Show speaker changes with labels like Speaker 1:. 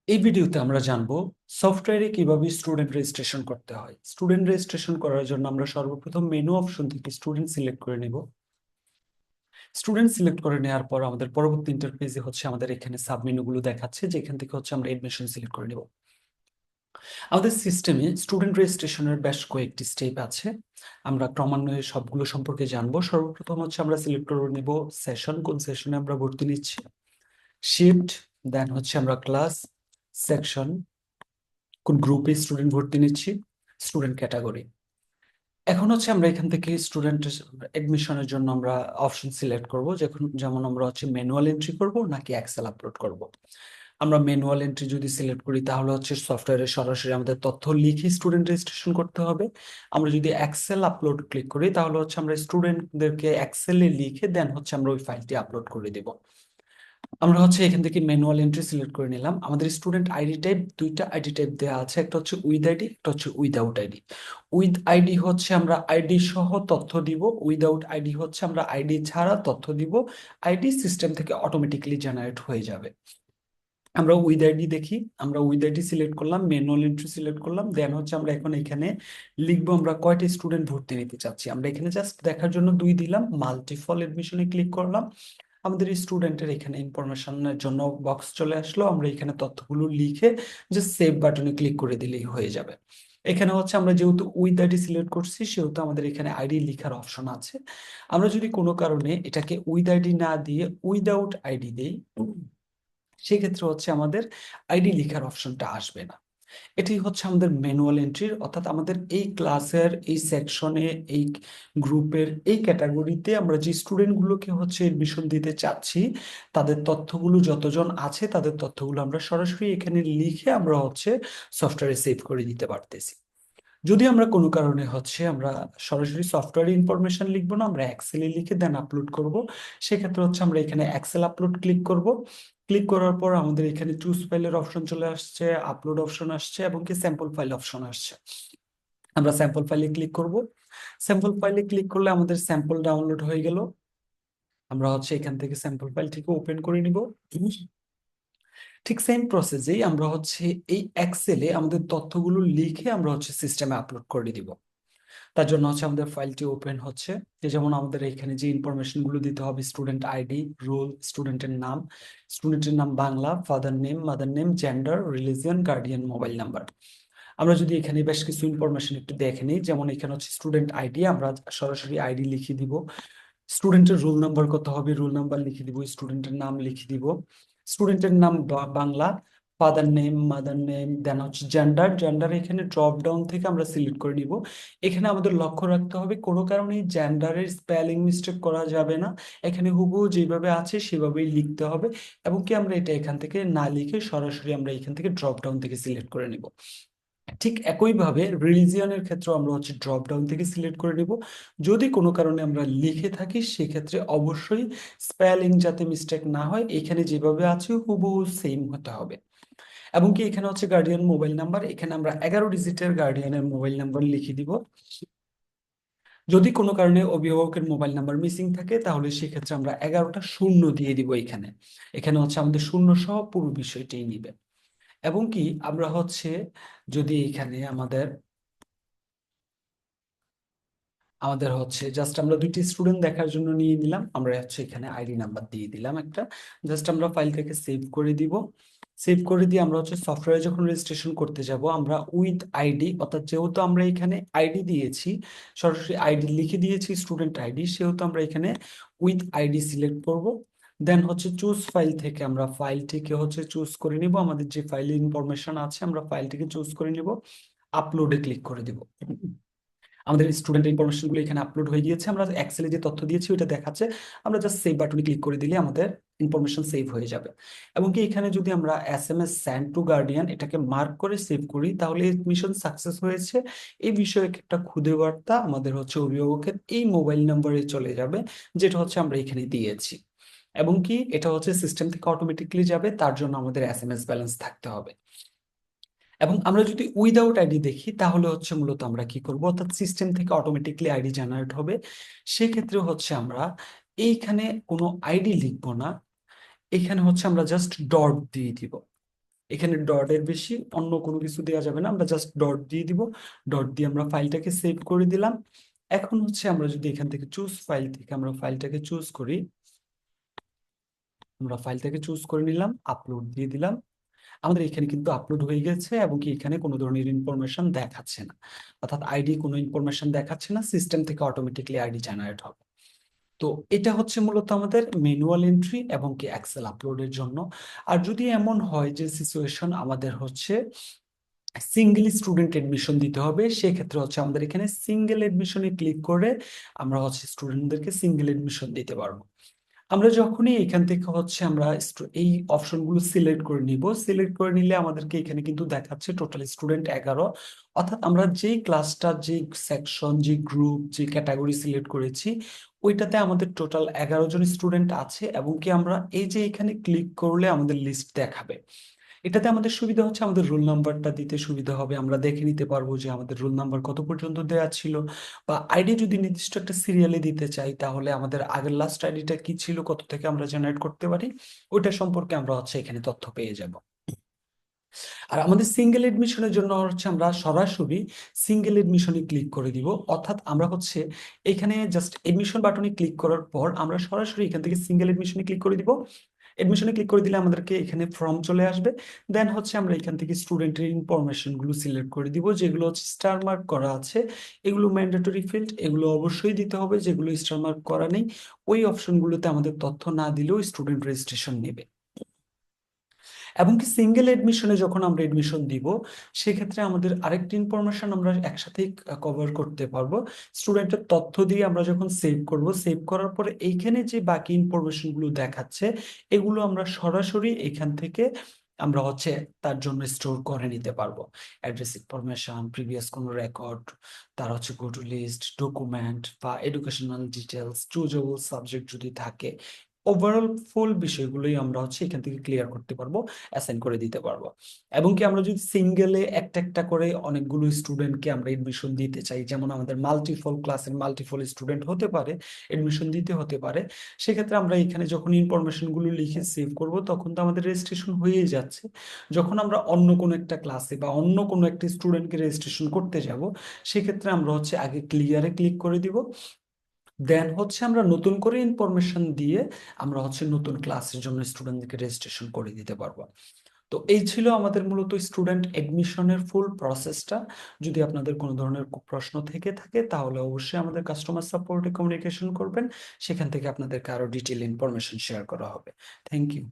Speaker 1: এই ভিডিওতে আমরা জানবো সফটওয়্যারে কিভাবে স্টুডেন্ট রেজিস্ট্রেশন করতে হয়। স্টুডেন্ট রেজিস্ট্রেশন করার জন্য আমরা সর্বপ্রথম মেনু অপশন থেকে স্টুডেন্ট সিলেক্ট করে নেব। স্টুডেন্ট সিলেক্ট করে নেওয়ার পর আমাদের পরবর্তী ইন্টারফেসে হচ্ছে আমাদের এখানে সাব মেনুগুলো দেখাচ্ছে, যেখান থেকে হচ্ছে আমরা এডমিশন সিলেক্ট করে নেব। আমাদের সিস্টেমে স্টুডেন্ট রেজিস্ট্রেশনের বেশ কয়েকটি স্টেপ আছে, আমরা ক্রমান্বয়ে সবগুলো সম্পর্কে জানবো। সর্বপ্রথম হচ্ছে আমরা সিলেক্ট করে নেব সেশন, কোন সেশনে আমরা ভর্তি নিচ্ছি, শিফট, দেন হচ্ছে আমরা ক্লাস, সেকশন, কোন গ্রুপে স্টুডেন্ট ভর্তি নিচ্ছি, স্টুডেন্ট ক্যাটাগরি। এখন হচ্ছে আমরা এখান থেকে স্টুডেন্ট এডমিশনের জন্য আমরা অপশন সিলেক্ট করব, যেমন আমরা হচ্ছে ম্যানুয়াল এন্ট্রি করব নাকি এক্সেল আপলোড করব। আমরা ম্যানুয়াল এন্ট্রি যদি সিলেক্ট করি তাহলে হচ্ছে সফটওয়্যারে সরাসরি আমাদের তথ্য লিখে স্টুডেন্ট রেজিস্ট্রেশন করতে হবে। আমরা যদি এক্সেল আপলোড ক্লিক করি তাহলে হচ্ছে আমরা স্টুডেন্টদেরকে এক্সেলে লিখে দেন হচ্ছে আমরা ওই ফাইলটি আপলোড করে দেব। আমরা হচ্ছে এখান থেকে ম্যানুয়াল এন্ট্রি সিলেক্ট করে নিলাম। আমাদের স্টুডেন্ট আইডি টাইপ, দুইটা আইডি টাইপ দেওয়া আছে, একটা হচ্ছে উইথ আইডি, একটা হচ্ছে উইদাউট আইডি। উইথ আইডি হচ্ছে আমরা আইডি সহ তথ্য দিব, উইদাউট আইডি হচ্ছে আমরা আইডি ছাড়া তথ্য দিব। আইডি সিস্টেম থেকে অটোমেটিক্যালি জেনারেট হয়ে যাবে। আমরা উইথ আইডি দেখি, আমরা উইথ আইডি সিলেক্ট করলাম, ম্যানুয়াল এন্ট্রি সিলেক্ট করলাম, দেন হচ্ছে আমরা এখন এখানে লিখবো আমরা কয়টা স্টুডেন্ট ভর্তি নিতে চাচ্ছি। আমরা এখানে জাস্ট দেখার জন্য 2 দিলাম, মাল্টিপল এডমিশনে ক্লিক করলাম। আমাদের স্টুডেন্টের এখানে ইনফরমেশনের জন্য বক্স চলে আসলো, আমরা এখানে তথ্যগুলো লিখে যে সেভ বাটনে ক্লিক করে দিলেই হয়ে যাবে। এখানে হচ্ছে আমরা যেহেতু উইথ আইডি সিলেক্ট করছি সেহেতু আমাদের এখানে আইডি লিখার অপশন আছে। আমরা যদি কোনো কারণে এটাকে উইথ আইডি না দিয়ে উইদাউট আইডি দেই, সেক্ষেত্রে হচ্ছে আমাদের আইডি লেখার অপশনটা আসবে না। এটি হচ্ছে আমাদের ম্যানুয়াল এন্ট্রির, অর্থাৎ আমাদের এই ক্লাসের এই সেকশনে, এই গ্রুপের এই ক্যাটাগরিতে আমরা যে স্টুডেন্টগুলোকে হচ্ছে এডমিশন দিতে চাচ্ছি তাদের তথ্যগুলো যতজন আছে তাদের তথ্যগুলো আমরা সরাসরি এখানে লিখে আমরা হচ্ছে সফটওয়্যারে সেভ করে দিতে পারতেছি। যদি আমরা কোনো কারণে হচ্ছে আমরা সরাসরি সফটওয়্যার ইনফরমেশন লিখবো না, আমরা এক্সেলে লিখে দেন আপলোড করব, সেক্ষেত্রে হচ্ছে আমরা এখানে এক্সেল আপলোড ক্লিক করব। ক্লিক করার পর আমাদের এখানে চুজ ফাইলের অপশন চলে আসছে, আপলোড অপশন আসছে এবং কি স্যাম্পল ফাইল অপশন আসছে। আমরা স্যাম্পল ফাইলে ক্লিক করব। স্যাম্পল ফাইলে ক্লিক করলে আমাদের স্যাম্পল ডাউনলোড হয়ে গেল। আমরা হচ্ছে এখান থেকে স্যাম্পল ফাইলটিকে ওপেন করে নিব। ঠিক সেম প্রসেসেই আমরা হচ্ছে এই এক্সেলে আমাদের তথ্যগুলো লিখে আমরা হচ্ছে সিস্টেমে আপলোড করে দিব। তার জন্য হচ্ছে আমাদের ফাইলটি ওপেন হচ্ছে, যেমন আমাদের এখানে যে ইনফরমেশন গুলো দিতে হবে, স্টুডেন্ট আইডি, রোল, স্টুডেন্টের নাম Bangla, father name, mother name, gender, religion, guardian, mobile number. আমরা যদি এখানে বেশ কিছু ইনফরমেশন একটু দেখে নিই, যেমন এখানে হচ্ছে স্টুডেন্ট আইডি, আমরা সরাসরি আইডি লিখে দিব। স্টুডেন্টের রোল নাম্বার কত হবে, রোল নাম্বার লিখে দিব। স্টুডেন্টের নাম লিখে দিব, স্টুডেন্টের নাম Bangla, father name, mother name, then হচ্ছে জেন্ডার। জেন্ডার এখানে ড্রপ ডাউন থেকে আমরা সিলেক্ট করে নিব। এখানে আমাদের লক্ষ্য রাখতে হবে কোনো কারণে জেন্ডারের স্পেলিং মিস্টেক করা যাবে না, এখানে হুবহু যেভাবে আছে সেভাবেই লিখতে হবে। এবং কি আমরা এটা এখান থেকে না লিখে সরাসরি আমরা এখান থেকে ড্রপ ডাউন থেকে সিলেক্ট করে নিব। ঠিক একইভাবে রিলিজিয়নের ক্ষেত্রে আমরা হচ্ছে ড্রপ ডাউন থেকে সিলেক্ট করে নিব। যদি কোনো কারণে আমরা লিখে থাকি সেক্ষেত্রে অবশ্যই স্পেলিং যাতে মিস্টেক না হয়, এখানে যেভাবে আছে হুবহু সেম হতে হবে। এবং কি এখানে হচ্ছে গার্ডিয়ান মোবাইল নাম্বার, এখানে আমরা 11 ডিজিটের গার্ডিয়ানের মোবাইল নাম্বার লিখে দিব। যদি কোনো কারণে অভিভাবকের মোবাইল নাম্বার মিসিং থাকে তাহলে সেক্ষেত্রে আমরা 11টা শূন্য দিয়ে দিব। এখানে এখানে হচ্ছে আমাদের শূন্য সহ পুরো বিষয়টাই নিবে। এবং কি আমরা হচ্ছে যদি এখানে আমাদের আমাদের হচ্ছে জাস্ট আমরা 2টি স্টুডেন্ট দেখার জন্য নিয়ে নিলাম, আমরা হচ্ছে এখানে আইডি নাম্বার দিয়ে দিলাম একটা। জাস্ট আমরা ফাইলটাকে সেভ করে দিব। সেভ করে দিয়ে আমরা হচ্ছে সফটওয়্যারে যখন রেজিস্ট্রেশন করতে যাব আমরা উইথ আইডি, অর্থাৎ যেহেতু আমরা এখানে আইডি দিয়েছি, সরাসরি আইডি লিখে দিয়েছি স্টুডেন্ট আইডি, সেহেতু আমরা এখানে উইথ আইডি সিলেক্ট করব। দেন হচ্ছে চুজ ফাইল থেকে আমরা ফাইলটিকে হচ্ছে চুজ করে নিব, আমাদের যে ফাইলে ইনফরমেশন আছে আমরা ফাইলটিকে চুজ করে নিব, আপলোডে ক্লিক করে দিব। আমাদের স্টুডেন্ট ইনফরমেশন গুলো এখানে আপলোড হয়ে গিয়েছে, আমরা এক্সেলে যে তথ্য দিয়েছি ওইটা দেখাচ্ছে। আমরা জাস্ট সেভ বাটনে ক্লিক করে দিলে আমাদের ইনফরমেশন সেভ হয়ে যাবে। এবং কি এখানে যদি আমরা SMS সেন্ড টু গার্ডিয়ান এটাকে মার্ক করে সেভ করি তাহলে মিশন সাকসেস হয়েছে এই বিষয়ে একটা খুদে বার্তা আমাদের হচ্ছে অভিভাবকের এই মোবাইল নাম্বারে চলে যাবে, যেটা হচ্ছে আমরা এখানে দিয়েছি। এবং কি এটা হচ্ছে সিস্টেম থেকে অটোমেটিকলি যাবে, তার জন্য আমাদের SMS ব্যালেন্স থাকতে হবে। এবং আমরা যদি উইদাউট আইডি দেখি তাহলে হচ্ছে মূলত আমরা কি করব, অর্থাৎ সিস্টেম থেকে অটোমেটিকলি আইডি জেনারেট হবে। সেক্ষেত্রে হচ্ছে আমরা এইখানে কোনো আইডি লিখবো না, এখানে হচ্ছে আমরা জাস্ট ডট দিয়ে দিব। এখানে ডটের বেশি অন্য কোনো কিছু দেওয়া যাবে না, আমরা জাস্ট ডট দিয়ে দিব। ডট দিয়ে আমরা ফাইলটাকে সেভ করে দিলাম। এখন হচ্ছে আমরা যদি এখান থেকে চুজ ফাইল থেকে আমরা ফাইলটাকে চুজ করি, আমরা ফাইলটাকে চুজ করে নিলাম, আপলোড দিয়ে দিলাম। আমাদের এখানে কিন্তু আপলোড হয়ে গেছে এবং কি এখানে কোনো ধরনের ইনফরমেশন দেখাচ্ছে না, অর্থাৎ আইডি কোনো ইনফরমেশন দেখাচ্ছে না, সিস্টেম থেকে অটোমেটিকলি আইডি জেনারেট হবে। তো এটা হচ্ছে মূলত আমাদের ম্যানুয়াল এন্ট্রি এবং কি এক্সেল আপলোডের জন্য। আর যদি এমন হয় যে সিচুয়েশন আমাদের হচ্ছে সিঙ্গেল স্টুডেন্ট এডমিশন দিতে হবে, সেক্ষেত্রে হচ্ছে আমাদের এখানে সিঙ্গেল এডমিশনে ক্লিক করে আমরা হচ্ছে স্টুডেন্টদেরকে সিঙ্গেল এডমিশন দিতে পারবো। আমরা যখনই এখান থেকে হচ্ছে আমরা এই অপশনগুলো সিলেক্ট করে নিব, সিলেক্ট করে নিলে আমাদেরকে এখানে কিন্তু দেখাচ্ছে টোটাল স্টুডেন্ট 11। অর্থাৎ আমরা যেই ক্লাসটা, যে সেকশন, যে গ্রুপ, যে ক্যাটাগরি সিলেক্ট করেছি ওইটাতে আমাদের টোটাল 11 জন স্টুডেন্ট আছে এবং কি আমরা এই যে এখানে ক্লিক করলে আমাদের লিস্ট দেখাবে। এটাতে আমাদের সুবিধা হচ্ছে আমাদের রোল নাম্বারটা দিতে সুবিধা হবে, আমরা দেখে নিতে পারবো যে আমাদের রোল নাম্বার কত পর্যন্ত দেওয়া ছিল। বা আইডি যদি নির্দিষ্ট একটা সিরিয়ালে দিতে চাই তাহলে আমাদের আগের লাস্ট আইডিটা কি ছিল, কত থেকে আমরা জেনারেট করতে পারি, ওইটা সম্পর্কে আমরা হচ্ছে এখানে তথ্য পেয়ে যাব। আর আমাদের সিঙ্গেল এডমিশনের জন্য হচ্ছে আমরা সরাসরি সিঙ্গেল এডমিশনে ক্লিক করে দিব। অর্থাৎ আমরা হচ্ছে এখানে জাস্ট এডমিশন বাটনে ক্লিক করার পর আমরা সরাসরি এখান থেকে সিঙ্গেল এডমিশনে ক্লিক করে দিব। এডমিশনে ক্লিক করে দিলে আমাদেরকে এখানে ফর্ম চলে আসবে। দেন হচ্ছে আমরা এখান থেকে স্টুডেন্টের ইনফরমেশন গুলো সিলেক্ট করে দিব, যেগুলো হচ্ছে স্টার মার্ক করা আছে এগুলো ম্যান্ডেটরি ফিল্ড, এগুলো অবশ্যই দিতে হবে। যেগুলো স্টার মার্ক করা নেই ওই অপশনগুলোতে আমাদের তথ্য না দিলেও স্টুডেন্ট রেজিস্ট্রেশন নেবে। এবং কি সিঙ্গেল এডমিশনে যখন আমরা এডমিশন দিব সেক্ষেত্রে আমাদের আরেকটি ইনফরমেশন আমরা একসাথেই কভার করতে পারবো। স্টুডেন্টের তথ্য দিয়ে আমরা যখন সেভ করব, সেভ করার পরে এইখানে যে বাকি ইনফরমেশন গুলো দেখাচ্ছে এগুলো আমরা সরাসরি এখান থেকে আমরা হচ্ছে তার জন্য স্টোর করে নিতে পারবো। অ্যাড্রেস ইনফরমেশন, প্রিভিয়াস কোনো রেকর্ড, তার হচ্ছে গো টু লিস্ট, ডকুমেন্ট বা এডুকেশনাল ডিটেলস, চুজেবল সাবজেক্ট যদি থাকে, ওভারঅল ফুল বিষয়গুলোই আমরা হচ্ছে এখান থেকে ক্লিয়ার করতে পারবো, অ্যাসাইন করে দিতে পারবো। এবং কি আমরা যদি সিঙ্গেলে একটা একটা করে অনেকগুলো স্টুডেন্টকে আমরা এডমিশন দিতে চাই, যেমন আমাদের মাল্টিপল ক্লাসের মাল্টিপল স্টুডেন্ট হতে পারে, এডমিশন দিতে হতে পারে, সেক্ষেত্রে আমরা এখানে যখন ইনফরমেশন গুলো লিখে সেভ করব তখন তো আমাদের রেজিস্ট্রেশন হয়ে যাচ্ছে। যখন আমরা অন্য কোনো একটা ক্লাসে বা অন্য কোনো একটা স্টুডেন্টকে রেজিস্ট্রেশন করতে যাব সেক্ষেত্রে আমরা হচ্ছে আগে ক্লিয়ারে ক্লিক করে দিব। দেন হচ্ছে আমরা নতুন করে ইনফরমেশন দিয়ে আমরা হচ্ছে নতুন ক্লাসের জন্য স্টুডেন্টদেরকে রেজিস্ট্রেশন করে দিতে পারবো। তো এই ছিল আমাদের মূলত স্টুডেন্ট এডমিশনের ফুল প্রসেসটা। যদি আপনাদের কোনো ধরনের প্রশ্ন থেকে থাকে তাহলে অবশ্যই আমাদের কাস্টমার সাপোর্টে কমিউনিকেশন করবেন, সেখান থেকে আপনাদেরকে আরো ডিটেইল ইনফরমেশন শেয়ার করা হবে। Thank you.